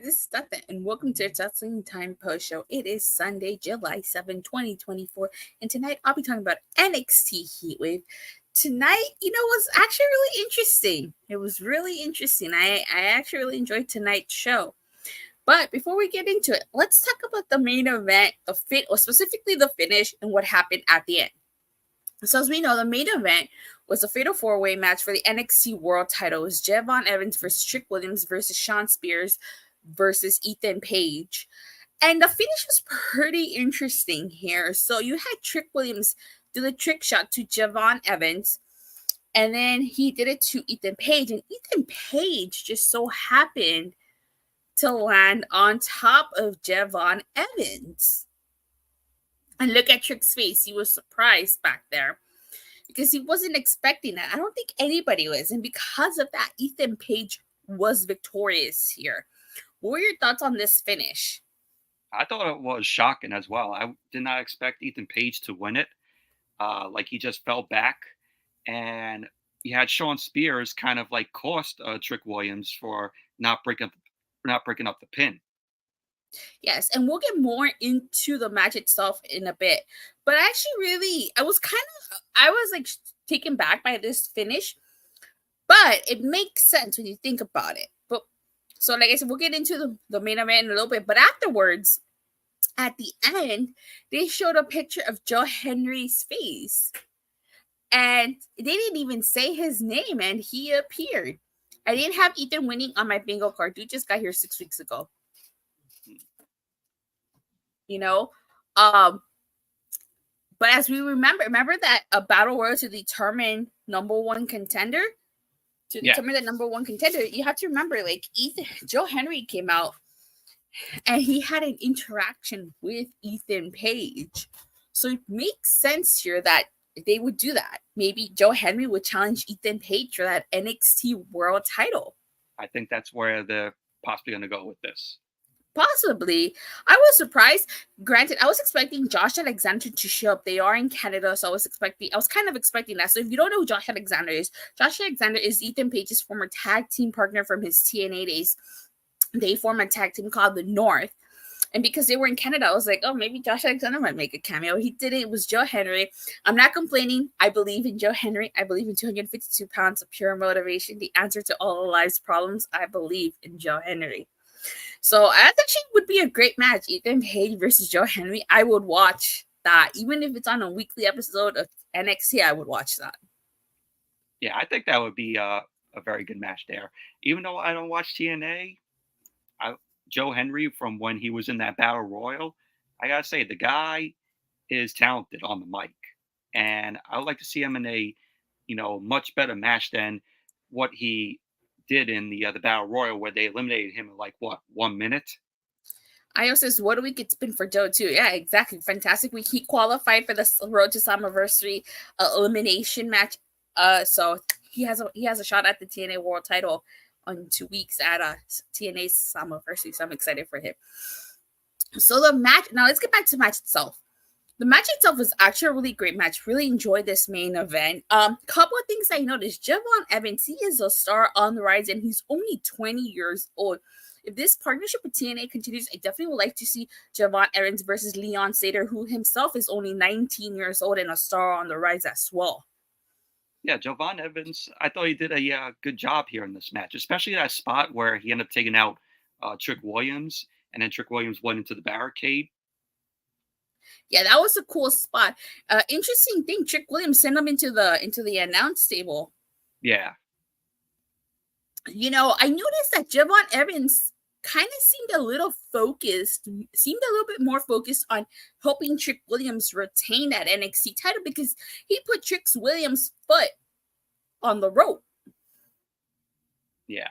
This is Stefan, and welcome to the Wrestling Time Post Show. It is Sunday, July 7, 2024, and tonight I'll be talking about NXT Heatwave. Tonight, was actually really interesting. It was really interesting. I actually really enjoyed tonight's show. But before we get into it, let's talk about the main event, or specifically the finish, and what happened at the end. So as we know, the main event was a fatal four-way match for the NXT World Title. It was Jayne Evans versus Trick Williams versus Shawn Spears versus Ethan Page. And the finish was pretty interesting here. So you had Trick Williams do the trick shot to Jayne Evans, and then he did it to Ethan Page. And Ethan Page just so happened to land on top of Jayne Evans. And look at Trick's face. He was surprised back there because he wasn't expecting that. I don't think anybody was. And because of that, Ethan Page was victorious here. What were your thoughts on this finish? I thought it was shocking as well. I did not expect Ethan Page to win it. He just fell back, and you had Shawn Spears kind of cost Trick Williams for not breaking up the pin. Yes, and we'll get more into the match itself in a bit. But actually, I was taken back by this finish, but it makes sense when you think about it. So like I said, we'll get into the main event in a little bit. But afterwards, at the end, they showed a picture of Joe Hendry's face. And they didn't even say his name, and he appeared. I didn't have Ethan winning on my bingo card. Dude just got here 6 weeks ago. But as we remember that a battle royal to determine number one contender? To determine the number one contender, you have to remember, Joe Hendry came out and he had an interaction with Ethan Page. So it makes sense here that they would do that. Maybe Joe Hendry would challenge Ethan Page for that NXT World Title. I think that's where they're possibly going to go with this. Possibly. I was surprised. Granted, I was expecting Josh Alexander to show up. They are in Canada, so I was kind of expecting that. So if you don't know who Josh Alexander is Ethan Page's former tag team partner from his TNA days. They form a tag team called the North. And because they were in Canada, I was like, oh, maybe Josh Alexander might make a cameo. He didn't. It was Joe Hendry. I'm not complaining. I believe in Joe Hendry. I believe in 252 pounds of pure motivation. The answer to all of life's problems. I believe in Joe Hendry. So I think she would be a great match. Ethan Page versus Joe Hendry. I would watch that. Even if it's on a weekly episode of NXT, I would watch that. Yeah, I think that would be a very good match there. Even though I don't watch TNA, Joe Hendry, from when he was in that Battle Royal, I got to say, the guy is talented on the mic. And I would like to see him in a, much better match than what he did in the Battle Royal, where they eliminated him in 1 minute. Io says, what a week it's been for Joe too. Yeah, exactly. Fantastic week. He qualified for the Road to Slammiversary elimination match. So he has a shot at the TNA World Title on 2 weeks at TNA Slammiversary. So I'm excited for him. So the match. Now let's get back to the match itself. The match itself was actually a really great match. Really enjoyed this main event. Couple of things I noticed. Jayne Evans, he is a star on the rise, and he's only 20 years old. If this partnership with TNA continues, I definitely would like to see Jayne Evans versus Leon Sater, who himself is only 19 years old and a star on the rise as well. Yeah, Jayne Evans, I thought he did a good job here in this match, especially that spot where he ended up taking out Trick Williams, and then Trick Williams went into the barricade. Yeah, that was a cool spot. Interesting thing, Trick Williams sent him into the announce table. Yeah. I noticed that Jayne Evans kind of seemed a little bit more focused on helping Trick Williams retain that NXT title, because he put Trick Williams' foot on the rope. Yeah.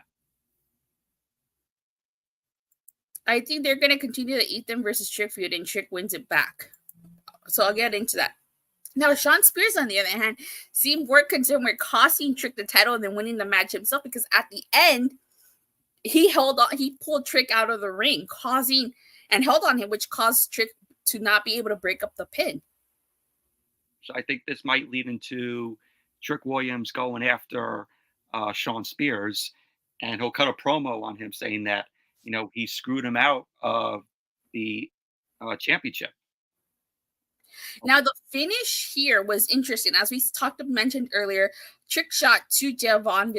I think they're going to continue the Ethan versus Trick feud, and Trick wins it back. So I'll get into that. Now, Shawn Spears, on the other hand, seemed more concerned with costing Trick the title than winning the match himself, because at the end, he pulled Trick out of the ring, held on him, which caused Trick to not be able to break up the pin. So I think this might lead into Trick Williams going after Shawn Spears, and he'll cut a promo on him saying that, he screwed him out of the championship. Now, the finish here was interesting. As we mentioned earlier, Trick shot to Javon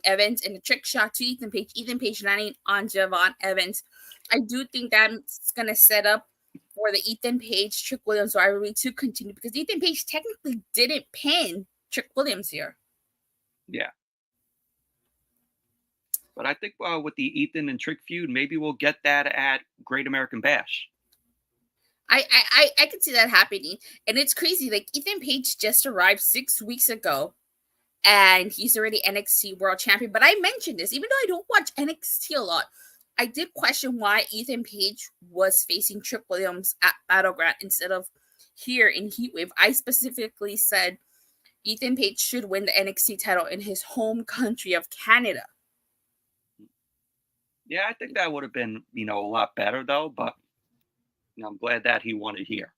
Evans, and the Trick shot to Ethan Page. Ethan Page landing on Javon Evans. I do think that's going to set up for the Ethan Page Trick Williams rivalry to continue, because Ethan Page technically didn't pin Trick Williams here. Yeah. But I think with the Ethan and Trick feud, maybe we'll get that at Great American Bash. I can see that happening. And it's crazy. Like, Ethan Page just arrived 6 weeks ago, and he's already NXT World Champion. But I mentioned this, even though I don't watch NXT a lot, I did question why Ethan Page was facing Trick Williams at Battleground instead of here in Heatwave. I specifically said Ethan Page should win the NXT title in his home country of Canada. Yeah, I think that would have been, a lot better, though. But I'm glad that he won it here.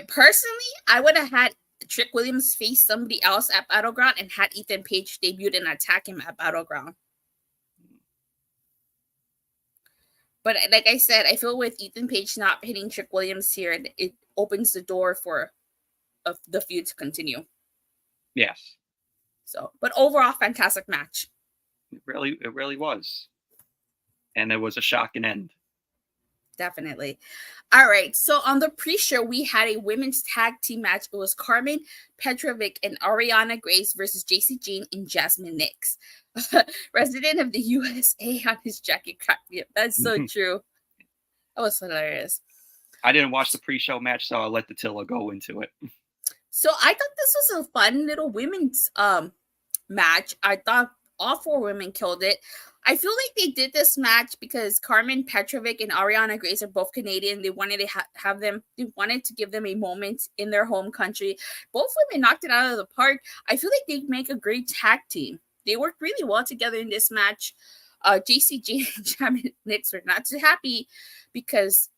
Personally, I would have had Trick Williams face somebody else at Battleground and had Ethan Page debut and attack him at Battleground. But like I said, I feel with Ethan Page not hitting Trick Williams here, it opens the door for the feud to continue. Yes. So, but overall, fantastic match. It really was. And it was a shocking end. Definitely. All right. So on the pre-show, we had a women's tag team match. It was Karmen, Petrovic, and Arianna Grace versus Jacy, Jayne, and Jazmyn Nix. Resident of the USA on his jacket cracked me up. That's so true. That was hilarious. I didn't watch the pre-show match, so I'll let the Tilla go into it. So I thought this was a fun little women's match. I thought all four women killed it. I feel like they did this match because Karmen, Petrovic, and Arianna Grace are both Canadian. They wanted to have them. They wanted to give them a moment in their home country. Both women knocked it out of the park. I feel like they make a great tag team. They worked really well together in this match. Jacy, Jayne, and Jazmyn Nix were not too happy because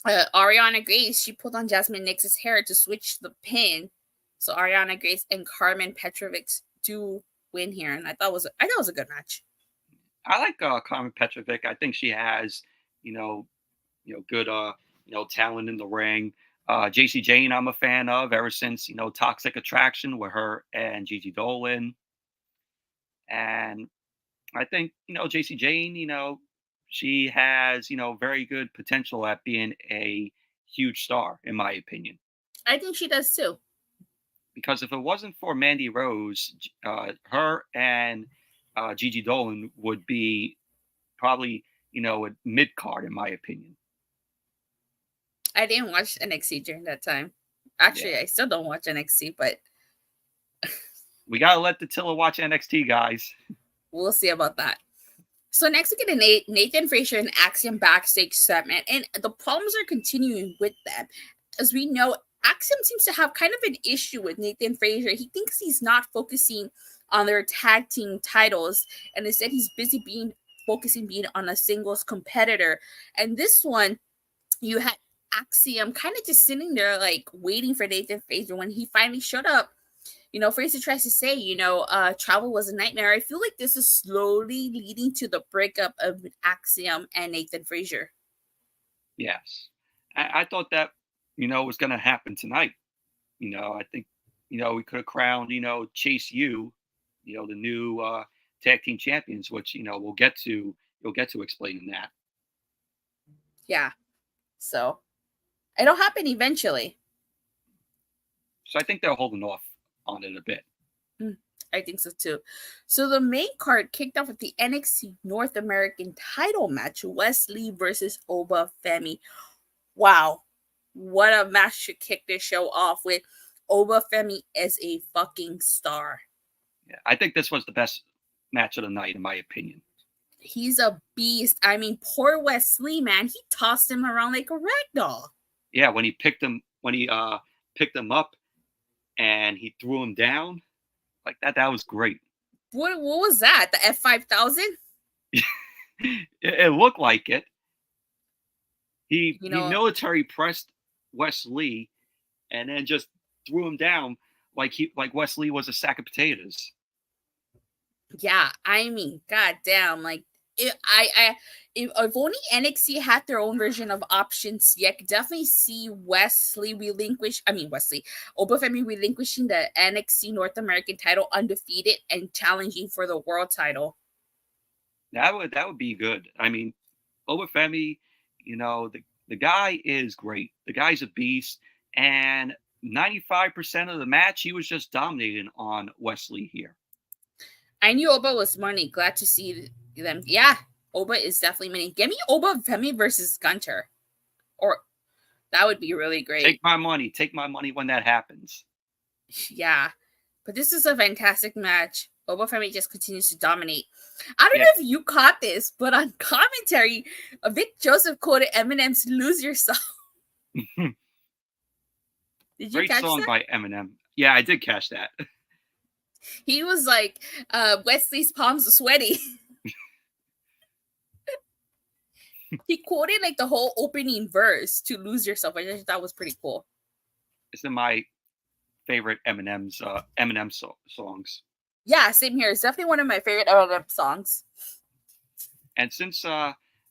Arianna Grace, she pulled on Jazmyn Nix's hair to switch the pin. So Arianna Grace and Karmen Petrovic do win here, and I thought it was a good match. I like Karmen Petrovic. I think she has, good, talent in the ring. Jacy Jayne, I'm a fan of ever since, Toxic Attraction with her and Gigi Dolan. And I think, Jacy Jayne, she has, very good potential at being a huge star, in my opinion. I think she does too. Because if it wasn't for Mandy Rose, her and Gigi Dolan would be probably, a mid-card, in my opinion. I didn't watch NXT during that time. Actually, yeah. I still don't watch NXT, but we got to let the Tilla watch NXT, guys. We'll see about that. So next we get a Nathan Frazer and Axiom backstage segment, and the problems are continuing with them. As we know, Axiom seems to have kind of an issue with Nathan Frazer. He thinks he's not focusing on their tag team titles, and instead he's busy focusing on a singles competitor. And this one, you had Axiom kind of just sitting there like waiting for Nathan Frazer. When he finally showed up, Frazer tries to say, travel was a nightmare. I feel like this is slowly leading to the breakup of Axiom and Nathan Frazer. Yes. I thought that, was going to happen tonight. I think, we could have crowned, Chase U, the new tag team champions, which, you'll get to explaining that. Yeah. So it'll happen eventually. So I think they're holding off on it a bit. I think so too. So the main card kicked off with the NXT North American title match, Wes Lee versus Oba Femi. Wow. What a match to kick this show off with. Oba Femi as a fucking star. Yeah, I think this was the best match of the night, in my opinion. He's a beast. I mean, poor Wes Lee, man. He tossed him around like a ragdoll. Yeah, when he picked him when he picked him up and he threw him down like that. That was great. What was that? The F5000? It looked like it. He You he know, military pressed Wes Lee and then just threw him down like Wes Lee was a sack of potatoes. yeah, I mean, goddamn, like if only NXT had their own version of options, yeah, I could definitely see Oba Femi relinquishing the NXT North American title undefeated and challenging for the world title. That would be good. I mean, Obafemi, the guy is great. The guy's a beast, and 95% of the match he was just dominating on Wes Lee here. I knew Oba was money. Glad to see them. Yeah, Oba is definitely money. Give me Oba Femi versus Gunter, or that would be really great. Take my money. Take my money when that happens. Yeah, but this is a fantastic match. Oba Femi just continues to dominate. I don't know if you caught this, but on commentary, Vic Joseph quoted Eminem's "Lose Yourself." Did you Great catch song that? by Eminem. Yeah, I did catch that. He was like, Wesley's palms are sweaty. He quoted like the whole opening verse to "Lose Yourself." I just thought was pretty cool. It's in my favorite Eminem songs. Yeah, same here. It's definitely one of my favorite Eminem songs. And since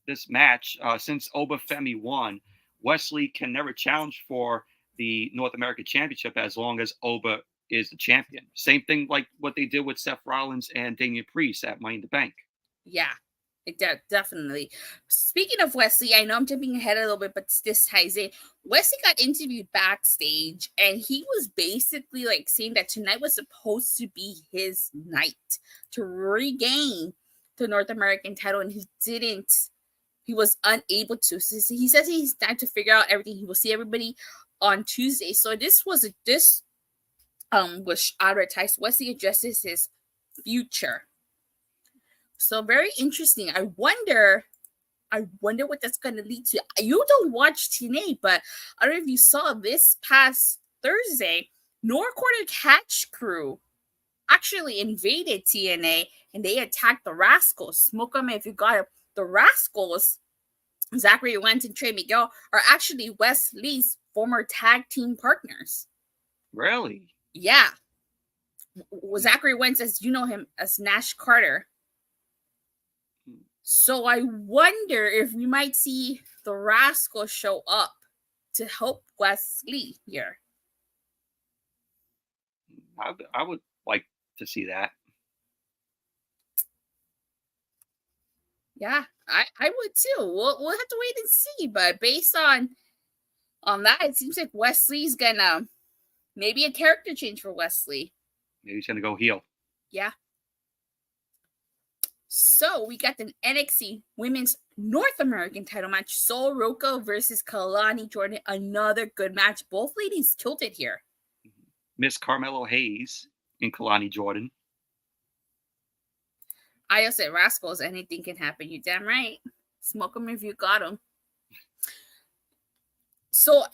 this match, since Oba Femi won, Wes Lee can never challenge for the North American Championship as long as Oba is the champion. Same thing like what they did with Seth Rollins and Damian Priest at Money in the Bank. Yeah, definitely. Speaking of Wes Lee, I know I'm jumping ahead a little bit, but this ties in. Wes Lee got interviewed backstage, and he was basically like saying that tonight was supposed to be his night to regain the North American title, and he didn't. He was unable to. So he says he's time to figure out everything. He will see everybody on Tuesday. So this was advertised. Wes Lee addresses his future. So very interesting. I wonder what that's going to lead to. You don't watch TNA, but I don't know if you saw this past Thursday, North Quarter Catch Crew actually invaded TNA and they attacked the Rascals. Smoke them if you got it. The Rascals, Zachary Wentz and Trey Miguel, are actually Wes Lee's former tag team partners. Really? Yeah. Zachary Wentz, as you know him as Nash Carter. So I wonder if we might see the Rascal show up to help Wes Lee here. I would like to see that. Yeah, I would too. We'll have to wait and see. But based on that, it seems like Wes Lee's gonna maybe a character change for Wes Lee. Maybe he's gonna go heel. Yeah. So we got the NXT Women's North American title match. Sol Ruca versus Kelani Jordan. Another good match. Both ladies tilted here. Miss Carmelo Hayes and Kelani Jordan. I just said Rascals. Anything can happen. You damn right. Smoke them if you got them. So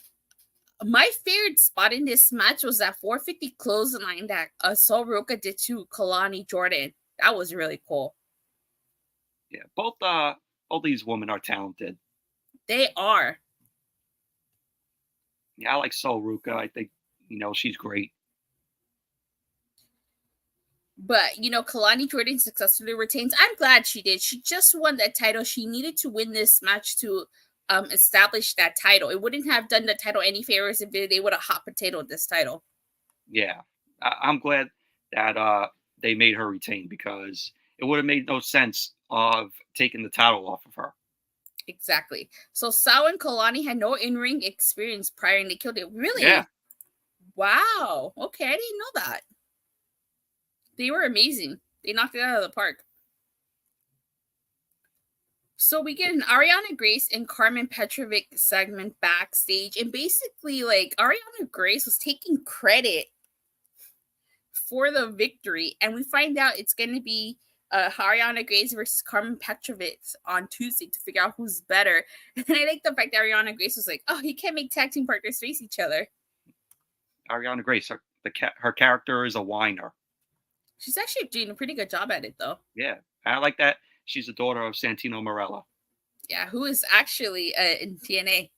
my favorite spot in this match was that 450 clothesline that Sol Ruca did to Kelani Jordan. That was really cool. Yeah, both these women are talented. They are. Yeah, I like Sol Ruca. I think she's great. But Kelani Jordan successfully retains. I'm glad she did. She just won that title. She needed to win this match to establish that title. It wouldn't have done the title any favors if they would have hot potatoed this title. Yeah, I'm glad that they made her retain because it would have made no sense of taking the title off of her. Exactly. So Sal and Kelani had no in-ring experience prior and they killed it. Really? Yeah. Wow. Okay, I didn't know that. They were amazing. They knocked it out of the park. So we get an Arianna Grace and Karmen Petrovic segment backstage. And basically, like, Arianna Grace was taking credit for the victory. And we find out it's going to be Arianna Grace versus Karmen Petrovic on Tuesday to figure out who's better. And I like the fact that Arianna Grace was like, "Oh, you can't make tag team partners face each other." Arianna Grace, her character is a whiner. She's actually doing a pretty good job at it, though. Yeah, I like that. She's the daughter of Santino Marella. Yeah, who is actually in TNA.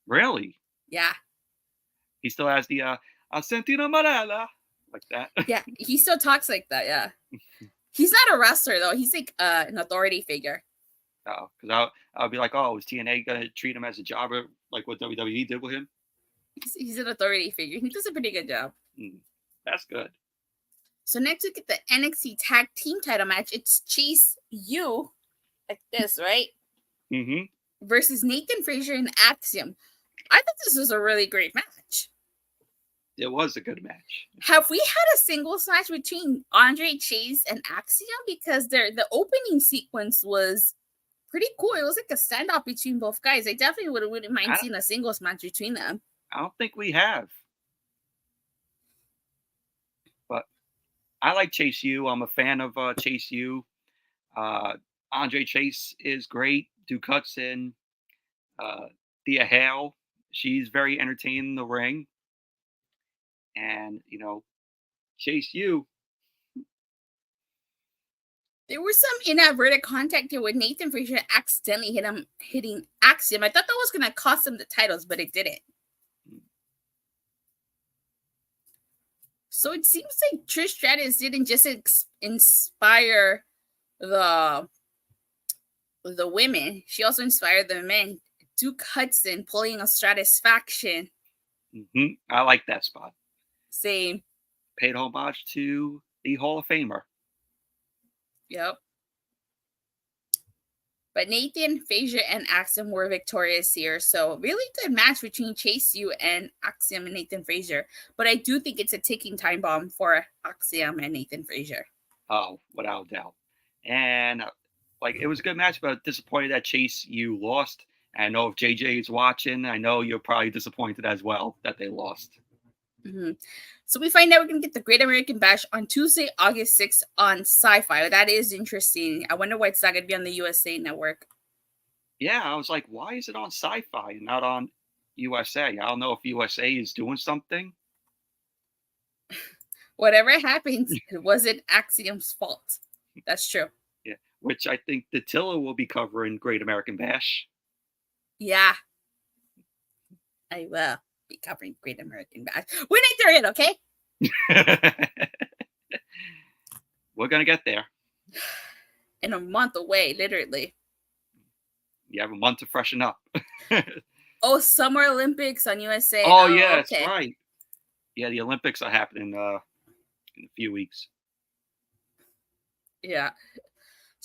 Really? Yeah. He still has the Santino Marella like that. Yeah, he still talks like that. Yeah. He's not a wrestler though. He's like an authority figure. Oh, because I'll be like, oh, is TNA gonna treat him as a jobber like what WWE did with him? He's an authority figure. He does a pretty good job. That's good. So next we get the NXT Tag Team Title match. It's Chase U, like this, right? Mm-hmm. Versus Nathan Frazer and Axiom. I thought this was a really great match. It was a good match. Have we had a singles match between Andre Chase and Axiom? Because the opening sequence was pretty cool. It was like a standoff between both guys. I definitely wouldn't mind seeing a singles match between them. I don't think we have. But I like Chase U. I'm a fan of Chase U. Andre Chase is great. Duke Hudson, Thea Hale. She's very entertaining in the ring. And, Chase U. There was some inadvertent contact here with Nathan Frazer accidentally hitting Axiom. I thought that was going to cost him the titles, but it didn't. So it seems like Trish Stratus didn't just inspire the women. She also inspired the men. Duke Hudson pulling a Stratus faction. Mm-hmm. I like that spot. Same. Paid homage to the Hall of Famer. Yep. But Nathan, Frazer, and Axiom were victorious here. So really good match between Chase U and Axiom and Nathan Frazer. But I do think it's a ticking time bomb for Axiom and Nathan Frazer. Oh, without a doubt. And it was a good match, but disappointed that Chase U lost. I know if JJ is watching, I know you're probably disappointed as well that they lost. Mm-hmm. So we find out we're going to get the Great American Bash on Tuesday, August 6th on Sci-Fi. That is interesting. I wonder why it's not going to be on the USA Network. Yeah, I was like, why is it on Sci-Fi and not on USA? I don't know if USA is doing something. Whatever happens, it wasn't Axiom's fault. That's true. Yeah, which I think the Tilla will be covering Great American Bash. Yeah, I will be covering Great American Bash when I throw it, okay? We're gonna get there. In a month away, literally. You have a month to freshen up. Oh, Summer Olympics on USA. Oh yeah, okay. That's right. Yeah, the Olympics are happening in a few weeks. Yeah.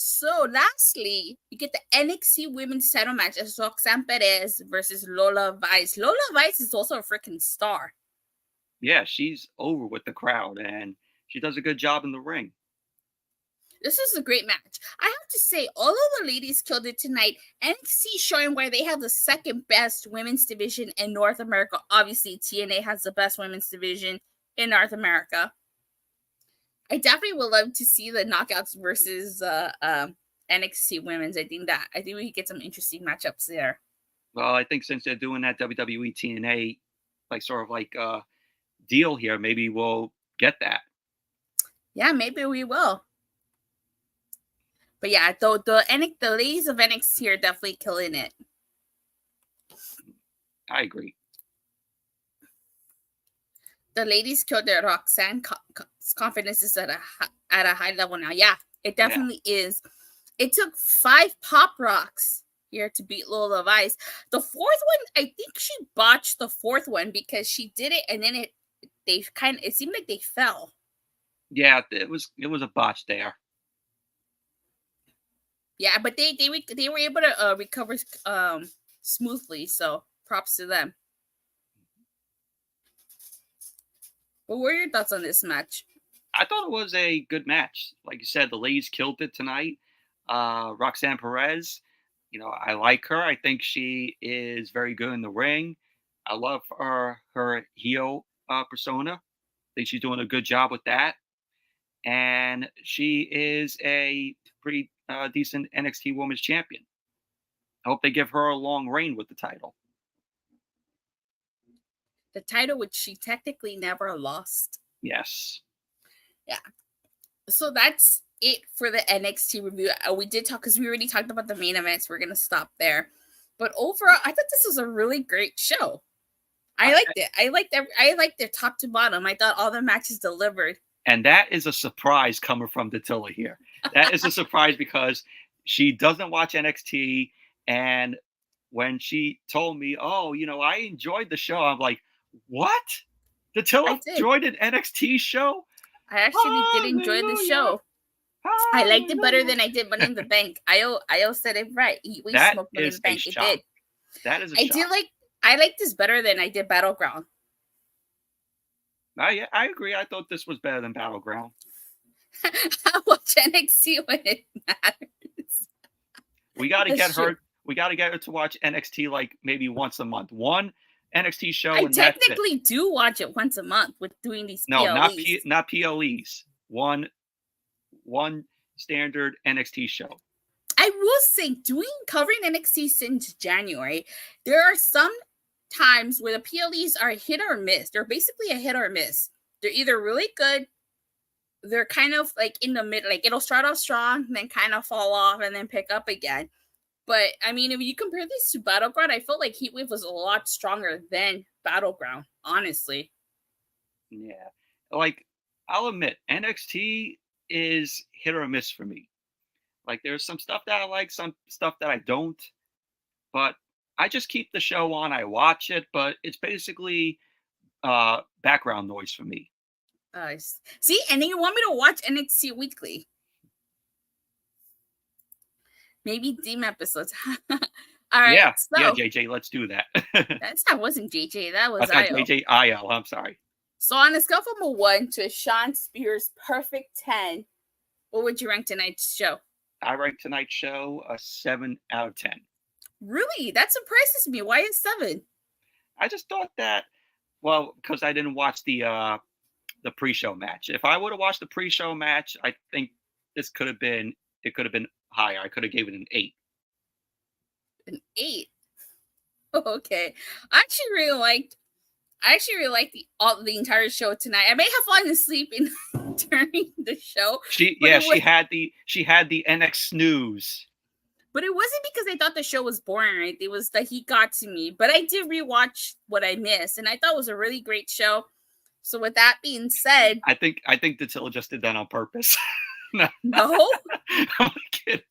So lastly, you get the NXT Women's Title match as Roxanne Perez versus Lola Vice. Lola Vice is also a freaking star. Yeah, she's over with the crowd, and she does a good job in the ring. This is a great match. I have to say, all of the ladies killed it tonight. NXT showing why they have the second best women's division in North America. Obviously, TNA has the best women's division in North America. I definitely would love to see the Knockouts versus NXT Women's. I think we could get some interesting matchups there. Well, I think since they're doing that WWE TNA deal here, maybe we'll get that. Yeah, maybe we will. But yeah, the ladies of NXT are definitely killing it. I agree. The ladies killed their Roxanne. Confidence is at a high level now. Yeah, it definitely is. It took 5 pop rocks here to beat Lola Vice. The fourth one, I think she botched the fourth one because she did it and then it seemed like they fell. Yeah, it was a botch there. Yeah, but they were able to recover smoothly, so props to them. What were your thoughts on this match? I thought it was a good match. Like you said, the ladies killed it tonight. Roxanne Perez, I like her. I think she is very good in the ring. I love her heel persona. I think she's doing a good job with that. and she is a pretty decent NXT Women's Champion. I hope they give her a long reign with the title. The title, which she technically never lost. Yes. Yeah. So that's it for the NXT review. We did talk, because we already talked about the main events. We're going to stop there. But overall, I thought this was a really great show. I liked it. I liked it top to bottom. I thought all the matches delivered. And that is a surprise coming from Dattila here. That is a surprise because she doesn't watch NXT. And when she told me, oh, I enjoyed the show, I'm like, what? Dattila enjoyed an NXT show? I actually did enjoy the show. I liked it better than I did Money in the Bank. I said it right. We smoked Money in the Bank. It did. That is a shock. I like this better than I did Battleground. Yeah, I agree. I thought this was better than Battleground. I watch NXT when it matters. We got to get her. We got to get her to watch NXT like maybe once a month. One NXT show. I technically do watch it once a month with doing these. No, PLEs. not PLEs. One standard NXT show. I will say, covering NXT since January, there are some times where the PLEs are hit or miss. They're basically a hit or miss. They're either really good, they're kind of like in the mid, like it'll start off strong, then kind of fall off, and then pick up again. But I mean, if you compare this to Battleground, I felt like Heatwave was a lot stronger than Battleground, honestly. Yeah, like I'll admit, NXT is hit or miss for me. Like there's some stuff that I like, some stuff that I don't. But I just keep the show on. I watch it, but it's basically background noise for me. See, and then you want me to watch NXT weekly. Maybe Deem episodes. All right. Yeah, JJ, let's do that. That wasn't JJ. That was I thought JJ IL. I'm sorry. So on a scale from a 1 to Shawn Spears' perfect 10, what would you rank tonight's show? I rank tonight's show a 7 out of 10. Really? That surprises me. Why is 7? I just thought that, well, because I didn't watch the pre-show match. If I would have watched the pre-show match, I think it could have been higher. I could have given it an 8. An 8? Okay. I actually really liked the entire show tonight. I may have fallen asleep during the show. She had the NX snooze. But it wasn't because I thought the show was boring, right? It was that he got to me. But I did rewatch what I missed, and I thought it was a really great show. So with that being said, I think Dattila just did that on purpose. No. I'm kidding.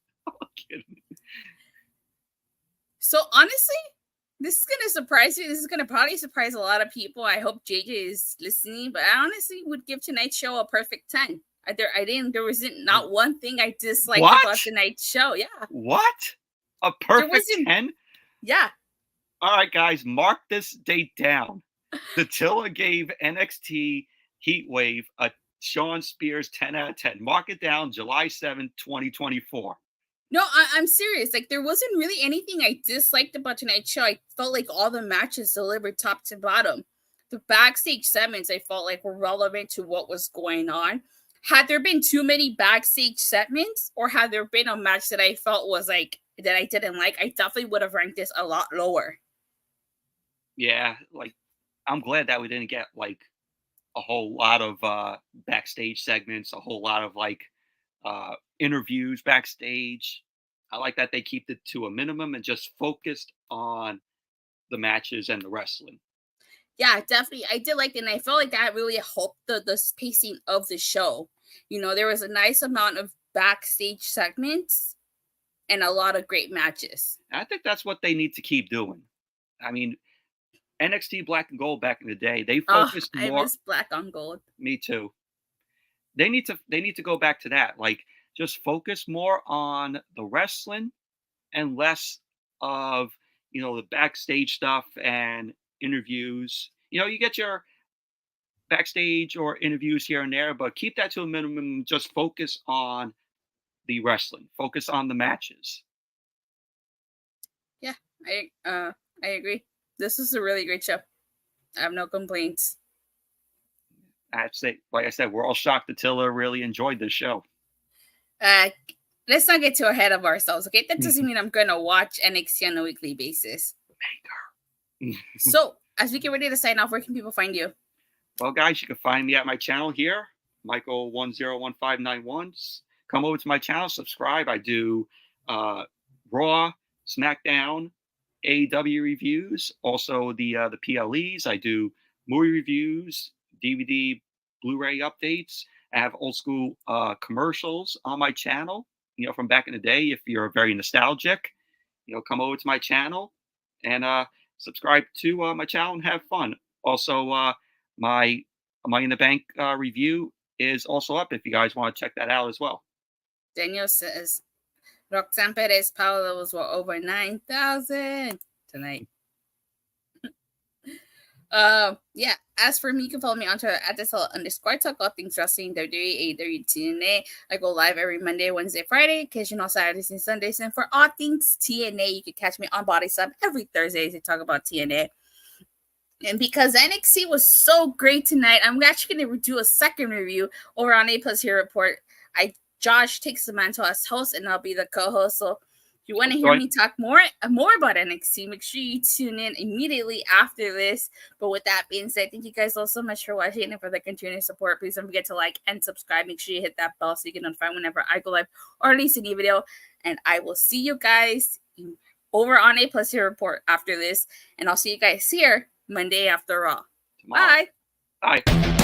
So honestly, this is gonna surprise you. This is gonna probably surprise a lot of people. I hope JJ is listening, but I honestly would give tonight's show a perfect 10. There wasn't not one thing I disliked about tonight's show. Yeah. What? A perfect 10? Yeah. All right, guys, mark this date down. Dattila gave NXT Heatwave a Shawn Spears 10 out of 10. Mark it down, July 7th, 2024. No, I'm serious. Like, there wasn't really anything I disliked about tonight's show. I felt like all the matches delivered top to bottom. The backstage segments, I felt like, were relevant to what was going on. Had there been too many backstage segments, or had there been a match that I felt was like, that I didn't like, I definitely would have ranked this a lot lower. Yeah, like, I'm glad that we didn't get, like, a whole lot of backstage segments, a whole lot of, like, interviews backstage. I like that they keep it to a minimum and just focused on the matches and the wrestling. Yeah, definitely. I did like it, and I felt like that really helped the pacing of the show. You know, there was a nice amount of backstage segments and a lot of great matches. I think that's what they need to keep doing. I mean, NXT Black and Gold back in the day, they focused more. I miss Black on Gold. Me too. They need to go back to that. Like, just focus more on the wrestling and less of, the backstage stuff and interviews. You get your backstage or interviews here and there, but keep that to a minimum. Just focus on the wrestling. Focus on the matches. Yeah, I agree. This is a really great show. I have no complaints. That's it. Like I said, we're all shocked that Tilla really enjoyed this show. Let's not get too ahead of ourselves, okay? That doesn't mean I'm gonna watch NXT on a weekly basis. So, as we get ready to sign off, where can people find you? Well, guys, you can find me at my channel here, Michael101591. Come over to my channel, subscribe. I do Raw, SmackDown, AEW reviews, also the PLEs. I do movie reviews, DVD, Blu-ray updates. I have old school commercials on my channel, from back in the day. If you're very nostalgic, come over to my channel and subscribe to my channel and have fun. Also, my Money in the Bank review is also up if you guys want to check that out as well. Daniel says Roxanne Perez power levels were over 9,000 tonight. Yeah. As for me, you can follow me on Twitter at @SL_. Talk all things wrestling, WWE, AEW, TNA. I go live every Monday, Wednesday, Friday, occasional Saturdays and Sundays. And for all things TNA, you can catch me on Body Slam every Thursday to talk about TNA. And because NXT was so great tonight, I'm actually going to do a second review over on A Plus Here Report. Josh takes the mantle as host, and I'll be the co-host. So if you want to hear me talk more about NXT, make sure you tune in immediately after this. But with that being said, thank you guys all so much for watching and for the continued support. Please don't forget to like and subscribe. Make sure you hit that bell so you get notified whenever I go live or release a new video. And I will see you guys over on A Plus Here Report after this. And I'll see you guys here Monday after Raw. Tomorrow. Bye. Bye.